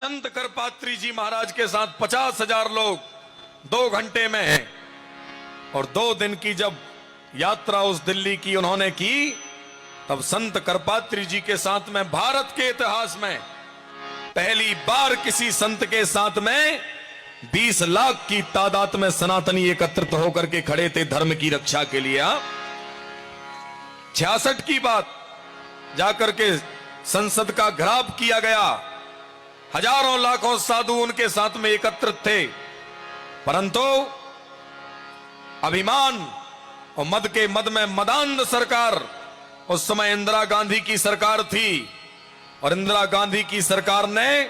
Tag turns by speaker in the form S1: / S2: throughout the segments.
S1: संत करपात्री जी महाराज के साथ 50,000 लोग 2 घंटे में हैं। और 2 दिन की जब यात्रा उस दिल्ली की उन्होंने की, तब संत करपात्री जी के साथ में भारत के इतिहास में पहली बार किसी संत के साथ में 20 लाख की तादाद में सनातनी एकत्रित होकर के खड़े थे धर्म की रक्षा के लिए। 66 की बात जाकर के संसद का घेराव किया गया, हजारों लाखों साधु उनके साथ में एकत्रित थे, परंतु अभिमान और मद के मद में मदान्ध सरकार, उस समय इंदिरा गांधी की सरकार थी, और इंदिरा गांधी की सरकार ने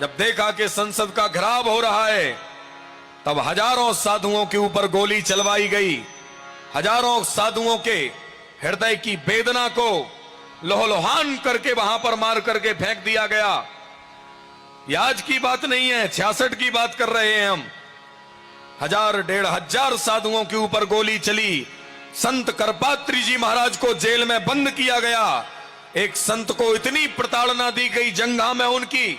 S1: जब देखा कि संसद का घेराव हो रहा है, तब हजारों साधुओं के ऊपर गोली चलवाई गई। हजारों साधुओं के हृदय की वेदना को लोहलोहान करके वहां पर मार करके फेंक दिया गया। यह आज की बात नहीं है, 66 की बात कर रहे हैं हम। 1000-1500 साधुओं के ऊपर गोली चली। संत करपात्री जी महाराज को जेल में बंद किया गया। एक संत को इतनी प्रताड़ना दी गई, जंघा में उनकी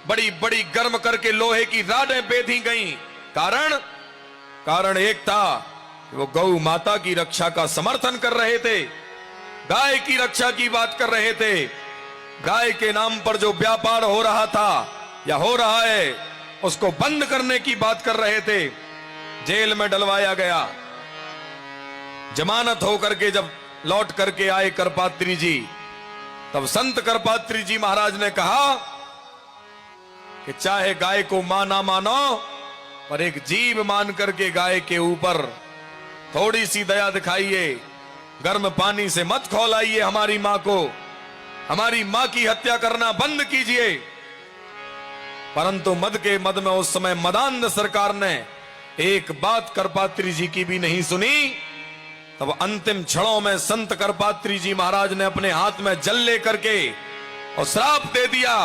S1: बड़ी बड़ी गर्म करके लोहे की राडें बेधी गई। कारण एक था, वो गौ माता की रक्षा का समर्थन कर रहे थे, गाय की रक्षा की बात कर रहे थे। गाय के नाम पर जो व्यापार हो रहा था या हो रहा है, उसको बंद करने की बात कर रहे थे। जेल में डलवाया गया। जमानत होकर के जब लौट करके आए करपात्री जी, तब संत करपात्री जी महाराज ने कहा कि चाहे गाय को मां ना मानो, पर एक जीव मान करके गाय के ऊपर थोड़ी सी दया दिखाइए। गर्म पानी से मत खौलाइए हमारी मां को, हमारी मां की हत्या करना बंद कीजिए। परंतु मद के मद में उस समय मदान्ध सरकार ने एक बात करपात्री जी की भी नहीं सुनी। तब अंतिम क्षणों में संत करपात्री जी महाराज ने अपने हाथ में जल लेकर के और श्राप दे दिया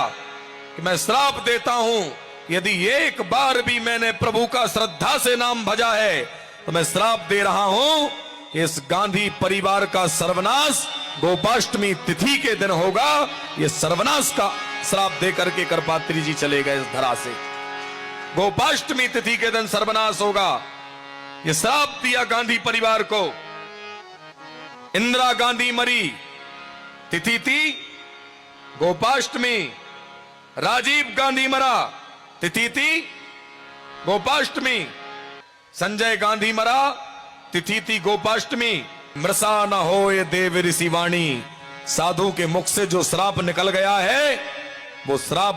S1: कि मैं श्राप देता हूं, यदि एक बार भी मैंने प्रभु का श्रद्धा से नाम भजा है, तो मैं श्राप दे रहा हूं, इस गांधी परिवार का सर्वनाश गोपाष्टमी तिथि के दिन होगा। ये सर्वनाश का श्राप दे करके करपात्री जी चले गए इस धरा से। गोपाष्टमी तिथि के दिन सर्वनाश होगा, ये श्राप दिया गांधी परिवार को। इंदिरा गांधी मरी, तिथि थी गोपाष्टमी। राजीव गांधी मरा, तिथि थी गोपाष्टमी। संजय गांधी मरा, तिथि थी गोपाष्टमी। मृषा न हो ये देव ऋषि वाणी, साधु के मुख से जो श्राप निकल गया है, वो श्राप